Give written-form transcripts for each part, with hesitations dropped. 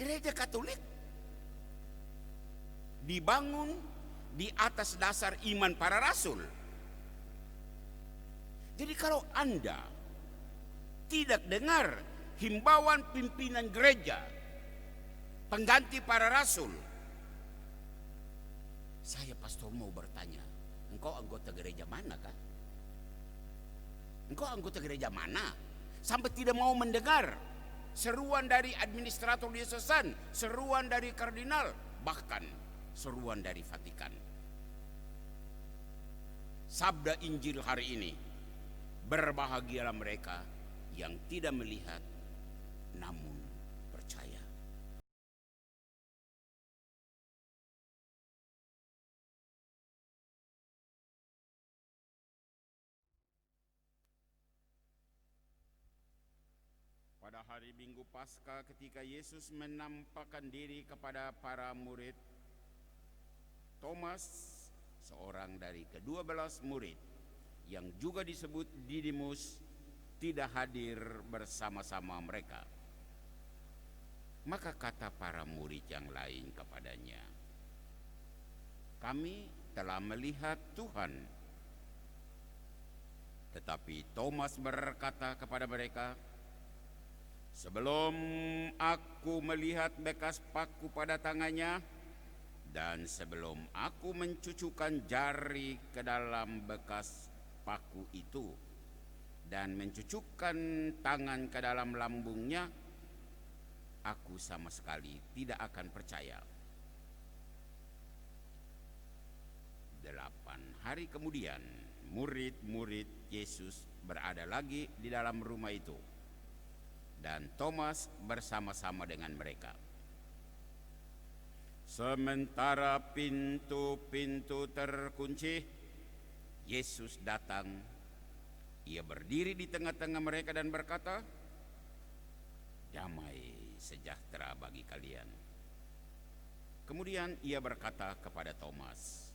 Gereja Katolik dibangun di atas dasar iman para rasul. Jadi kalau Anda tidak dengar himbauan pimpinan gereja, pengganti para rasul, saya pastor mau bertanya, engkau anggota gereja mana kan? Engkau anggota gereja mana? Sampai tidak mau mendengar seruan dari administrator diosesan, seruan dari kardinal, bahkan seruan dari Vatikan. Sabda Injil hari ini, berbahagialah mereka yang tidak melihat namun percaya. Pada hari Minggu Paskah ketika Yesus menampakkan diri kepada para murid, Thomas, seorang dari ke-12 murid yang juga disebut Didimus, tidak hadir bersama-sama mereka. Maka kata para murid yang lain kepadanya, "Kami telah melihat Tuhan." Tetapi Thomas berkata kepada mereka, "Sebelum aku melihat bekas paku pada tangannya, dan sebelum aku mencucukkan jari ke dalam bekas paku itu, dan mencucukkan tangan ke dalam lambungnya, aku sama sekali tidak akan percaya." 8 hari kemudian, murid-murid Yesus berada lagi di dalam rumah itu, dan Thomas bersama-sama dengan mereka. Sementara pintu-pintu terkunci, Yesus datang. Ia berdiri di tengah-tengah mereka dan berkata, "Damai sejahtera bagi kalian." Kemudian ia berkata kepada Thomas,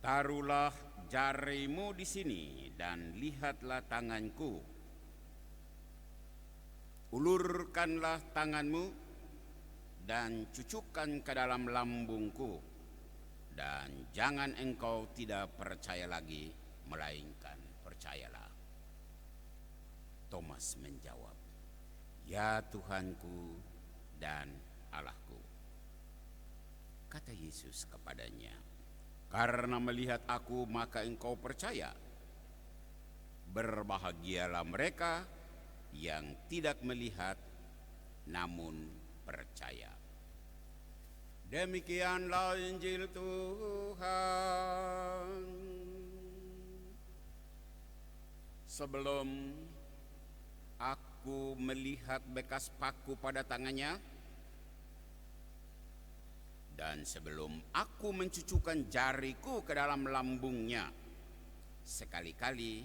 "Taruhlah jarimu di sini dan lihatlah tanganku. Ulurkanlah tanganmu dan cucukkan ke dalam lambungku, dan jangan engkau tidak percaya lagi, melainkan percayalah." Thomas menjawab, "Ya Tuhanku dan Allahku." Kata Yesus kepadanya, "Karena melihat aku maka engkau percaya. Berbahagialah mereka yang tidak melihat namun percaya." Demikianlah Injil Tuhan. Sebelum aku melihat bekas paku pada tangannya, dan sebelum aku mencucukkan jariku ke dalam lambungnya, sekali-kali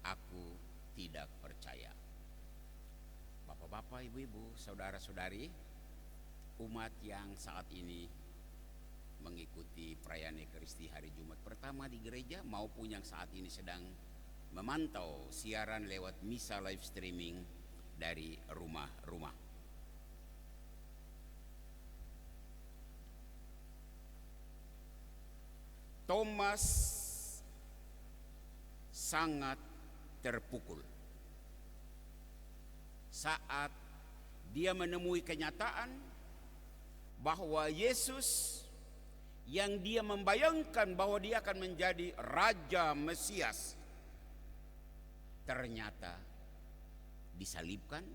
aku tidak percaya. Bapak-bapak, ibu-ibu, saudara-saudari, umat yang saat ini mengikuti perayaan Ekaristi hari Jumat pertama di gereja, maupun yang saat ini sedang memantau siaran lewat misa live streaming dari rumah-rumah. Thomas sangat terpukul saat dia menemui kenyataan bahwa Yesus yang dia membayangkan bahwa dia akan menjadi Raja Mesias, ternyata disalibkan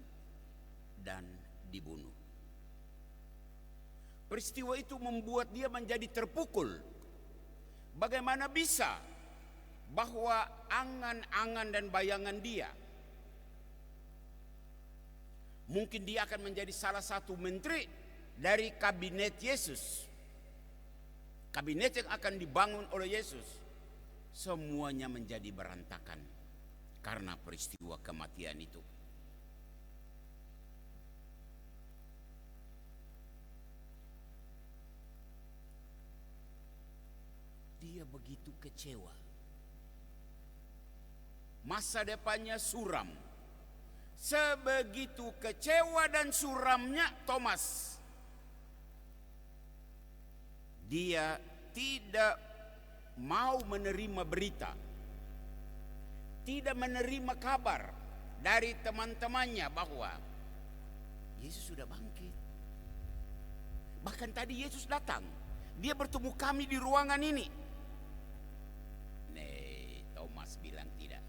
dan dibunuh. Peristiwa itu membuat dia menjadi terpukul. Bagaimana bisa bahwa angan-angan dan bayangan dia, mungkin dia akan menjadi salah satu menteri dari kabinet Yesus, kabinet yang akan dibangun oleh Yesus, semuanya menjadi berantakan karena peristiwa kematian itu. Dia begitu kecewa. Masa depannya suram. Sebegitu kecewa dan suramnya Thomas, dia tidak mau menerima berita, tidak menerima kabar dari teman-temannya bahwa Yesus sudah bangkit. Bahkan tadi Yesus datang, dia bertemu kami di ruangan ini. Thomas bilang tidak.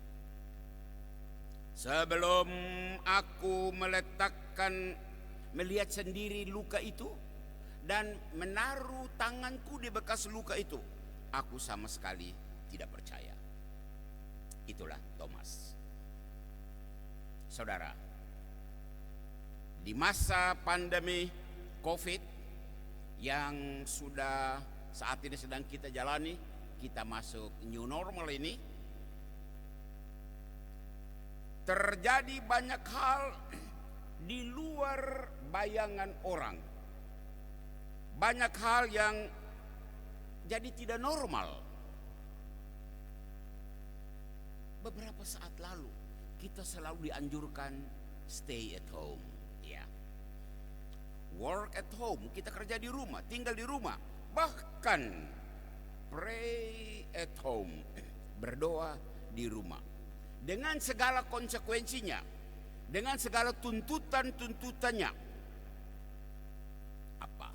Sebelum aku melihat sendiri luka itu dan menaruh tanganku di bekas luka itu, aku sama sekali tidak percaya. Itulah Thomas. Saudara, di masa pandemi COVID yang sudah saat ini sedang kita jalani, kita masuk new normal ini, terjadi banyak hal di luar bayangan orang. Banyak hal yang jadi tidak normal. Beberapa saat lalu kita selalu dianjurkan stay at home, ya. Work at home, kita kerja di rumah, tinggal di rumah. Bahkan pray at home, berdoa di rumah. Dengan segala konsekuensinya, dengan segala tuntutannya. Apa?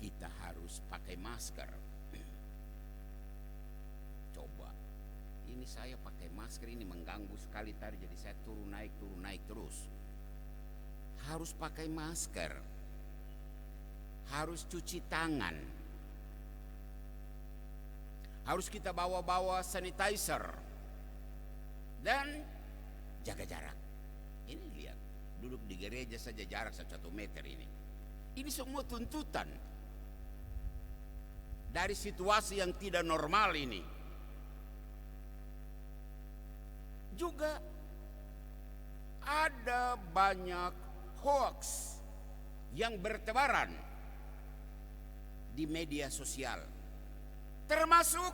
Kita harus pakai masker. Coba, ini saya pakai masker ini mengganggu sekali tadi, jadi saya turun naik terus. Harus pakai masker, harus cuci tangan, harus kita bawa sanitizer, dan jaga jarak. Ini lihat, duduk di gereja saja jarak 1 meter ini. Ini semua tuntutan dari situasi yang tidak normal ini. Juga ada banyak hoax yang bertebaran di media sosial, termasuk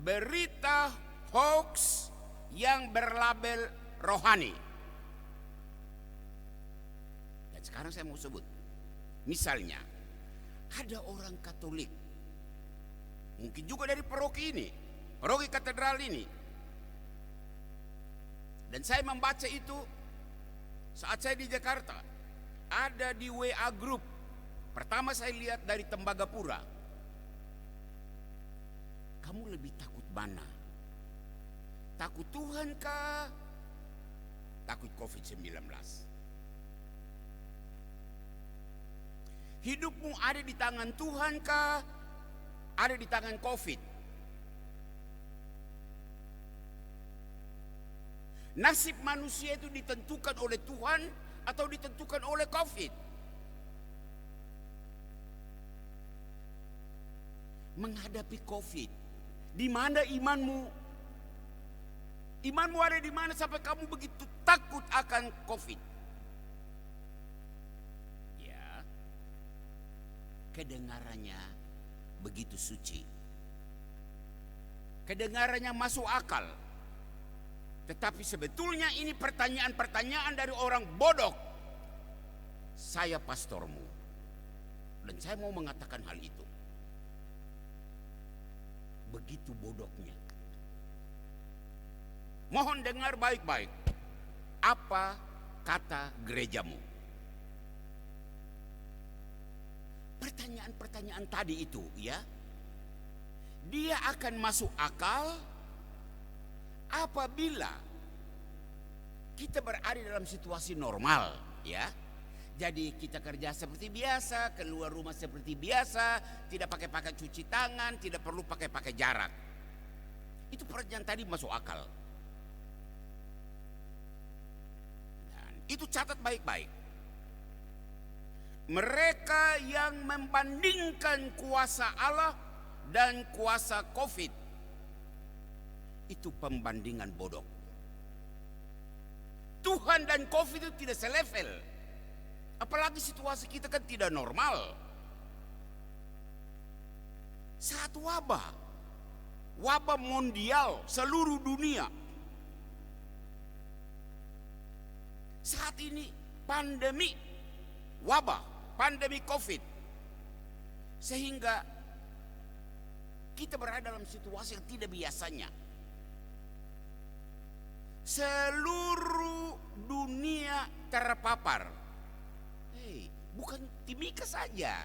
berita hoax yang berlabel rohani. Dan sekarang saya mau sebut, misalnya ada orang Katolik, mungkin juga dari paroki katedral ini, dan saya membaca itu saat saya di Jakarta. Ada di WA Group. Pertama saya lihat dari Tembagapura. Kamu lebih takut mana? Takut Tuhan kah? Takut COVID-19? Hidupmu ada di tangan Tuhan kah? Ada di tangan COVID? Nasib manusia itu ditentukan oleh Tuhan atau ditentukan oleh COVID? Menghadapi COVID, di mana imanmu? Imanmu ada di mana sampai kamu begitu takut akan COVID? Ya, kedengarannya begitu suci, kedengarannya masuk akal. Tetapi sebetulnya ini pertanyaan-pertanyaan dari orang bodoh. Saya pastormu, dan saya mau mengatakan hal itu. Begitu bodohnya. Mohon dengar baik-baik. Apa kata gerejamu? Pertanyaan-pertanyaan tadi itu, ya, dia akan masuk akal apabila kita berada dalam situasi normal, ya. Jadi kita kerja seperti biasa, keluar rumah seperti biasa, tidak pakai cuci tangan, tidak perlu pakai jarak. Itu pertanyaan tadi masuk akal. Dan itu catat baik-baik. Mereka yang membandingkan kuasa Allah dan kuasa COVID, itu pembandingan bodoh. Tuhan dan COVID itu tidak selevel. Apalagi situasi kita kan tidak normal. Saat wabah mondial seluruh dunia. Saat ini pandemi wabah, pandemi COVID, sehingga kita berada dalam situasi yang tidak biasanya. Seluruh dunia terpapar. Bukan Timika saja.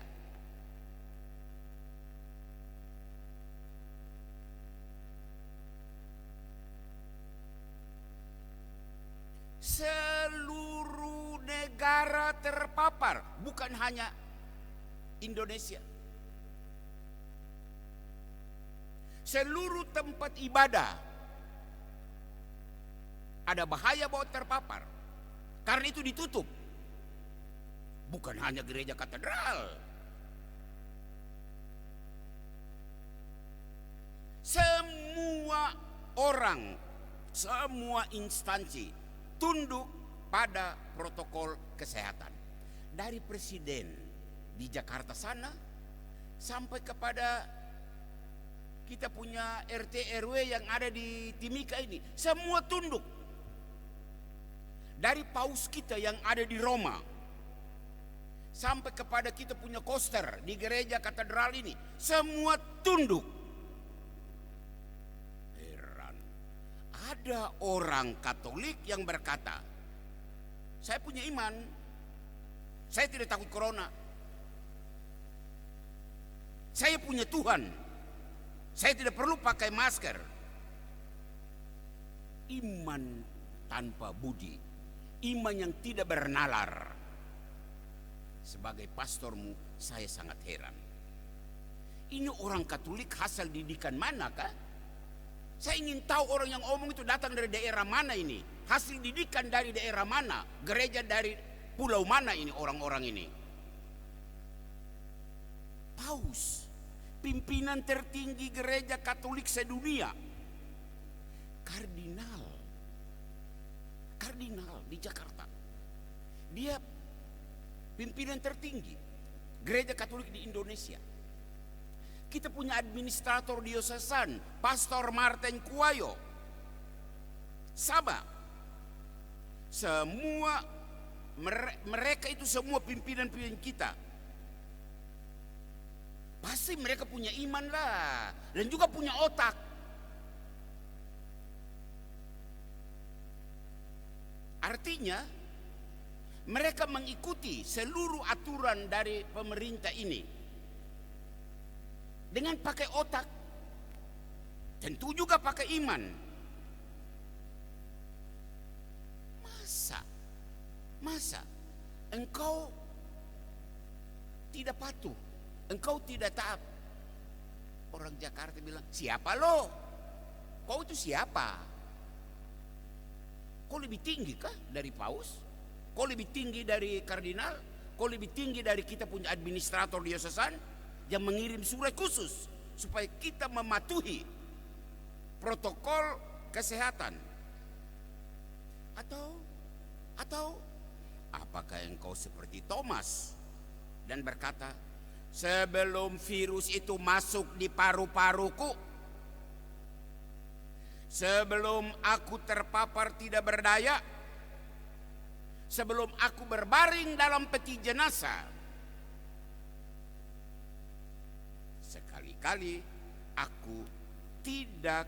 Seluruh negara terpapar, bukan hanya Indonesia. Seluruh tempat ibadah ada bahaya bahwa terpapar. Karena itu ditutup. Bukan hanya gereja katedral. Semua orang, semua instansi tunduk pada protokol kesehatan. Dari presiden di Jakarta sana sampai kepada kita punya RT RW yang ada di Timika ini, semua tunduk. Dari paus kita yang ada di Roma sampai kepada kita punya koster di gereja katedral ini, semua tunduk. Heran, ada orang Katolik yang berkata, saya punya iman, saya tidak takut corona, saya punya Tuhan, saya tidak perlu pakai masker. Iman tanpa budi, iman yang tidak bernalar. Sebagai pastormu, saya sangat heran. Ini orang Katolik hasil didikan manakah? Saya ingin tahu orang yang omong itu datang dari daerah mana ini? Hasil didikan dari daerah mana? Gereja dari pulau mana ini orang-orang ini? Paus, pimpinan tertinggi gereja Katolik sedunia, kardinal di Jakarta. Dia pimpinan tertinggi gereja Katolik di Indonesia. Kita punya administrator diosesan, Pastor Martin Kuayo. Sama. Semua mereka itu semua pimpinan-pimpinan kita. Pasti mereka punya iman lah, dan juga punya otak. Artinya mereka mengikuti seluruh aturan dari pemerintah ini dengan pakai otak, tentu juga pakai iman. Masa engkau tidak patuh, engkau tidak taat? Orang Jakarta bilang, siapa lo? Kau itu siapa? Kau lebih tinggi kah dari paus? Kau lebih tinggi dari kardinal? Kau lebih tinggi dari kita punya administrator diosesan yang mengirim surat khusus supaya kita mematuhi protokol kesehatan? Atau apakah engkau seperti Thomas dan berkata, sebelum virus itu masuk di paru-paruku, sebelum aku terpapar tidak berdaya, sebelum aku berbaring dalam peti jenazah, sekali-kali aku tidak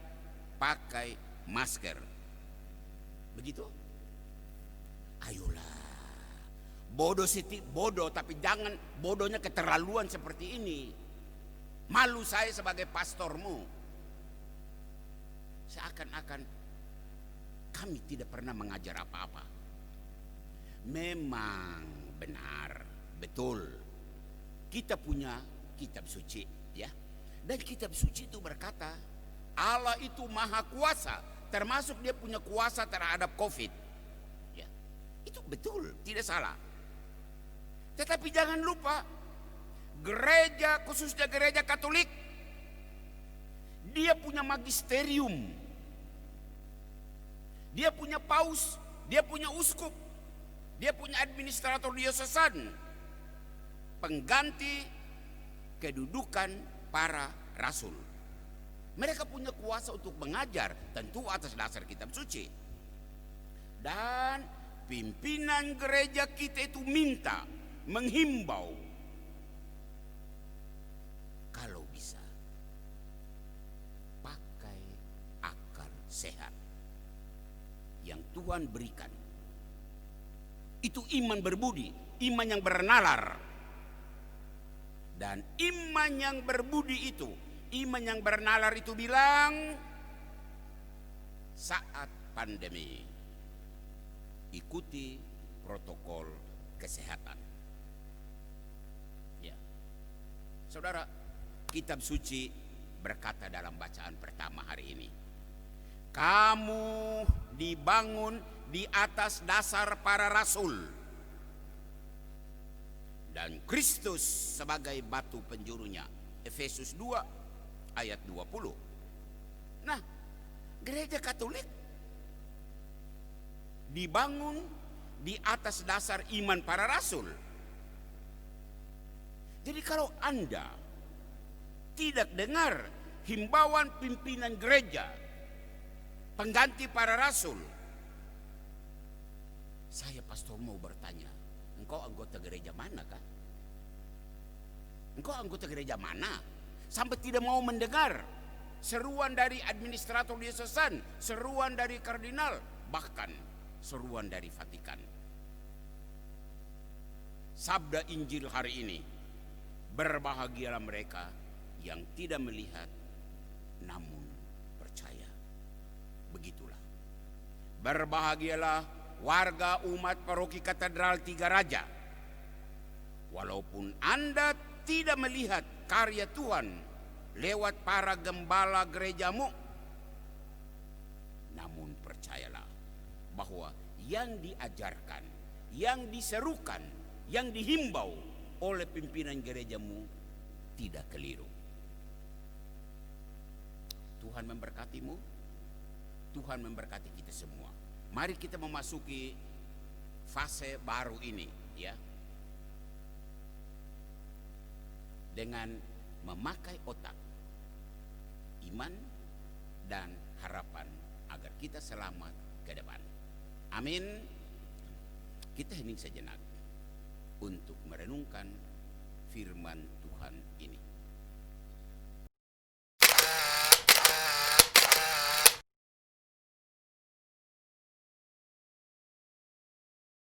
pakai masker. Begitu? Ayolah, bodoh tapi jangan bodohnya keterlaluan seperti ini. Malu saya sebagai pastormu. Seakan-akan kami tidak pernah mengajar apa-apa. Memang benar, betul. Kita punya kitab suci, ya. Dan kitab suci itu berkata, Allah itu maha kuasa, termasuk dia punya kuasa terhadap COVID. Itu betul, tidak salah. Tetapi jangan lupa, gereja, khususnya gereja Katolik, dia punya magisterium, dia punya paus, dia punya uskup, dia punya administrator diosesan, pengganti kedudukan para rasul. Mereka punya kuasa untuk mengajar, tentu atas dasar kitab suci. Dan pimpinan gereja kita itu minta, menghimbau, kalau bisa pakai akal sehat yang Tuhan berikan. Itu iman berbudi, iman yang bernalar. Dan iman yang berbudi itu, iman yang bernalar itu bilang, saat pandemi ikuti protokol kesehatan. Ya. Saudara, kitab suci berkata dalam bacaan pertama hari ini, kamu dibangun di atas dasar para rasul dan Kristus sebagai batu penjurunya. Efesus 2 ayat 20. Nah, gereja Katolik dibangun di atas dasar iman para rasul. Jadi kalau Anda tidak dengar himbauan pimpinan gereja, pengganti para rasul, saya pastor mau bertanya, engkau anggota gereja mana kah? Engkau anggota gereja mana? Sampai tidak mau mendengar seruan dari administrator diosesan, seruan dari kardinal, bahkan seruan dari Vatikan. Sabda Injil hari ini, berbahagialah mereka yang tidak melihat namun percaya. Begitulah. Berbahagialah warga umat paroki Katedral Tiga Raja. Walaupun Anda tidak melihat karya Tuhan lewat para gembala gerejamu, namun percayalah bahwa yang diajarkan, yang diserukan, yang dihimbau oleh pimpinan gerejamu tidak keliru. Tuhan memberkatimu, Tuhan memberkati kita semua. Mari kita memasuki fase baru ini, ya, dengan memakai otak, iman dan harapan agar kita selamat ke depan. Amin. Kita hening sejenak untuk merenungkan firman Tuhan ini.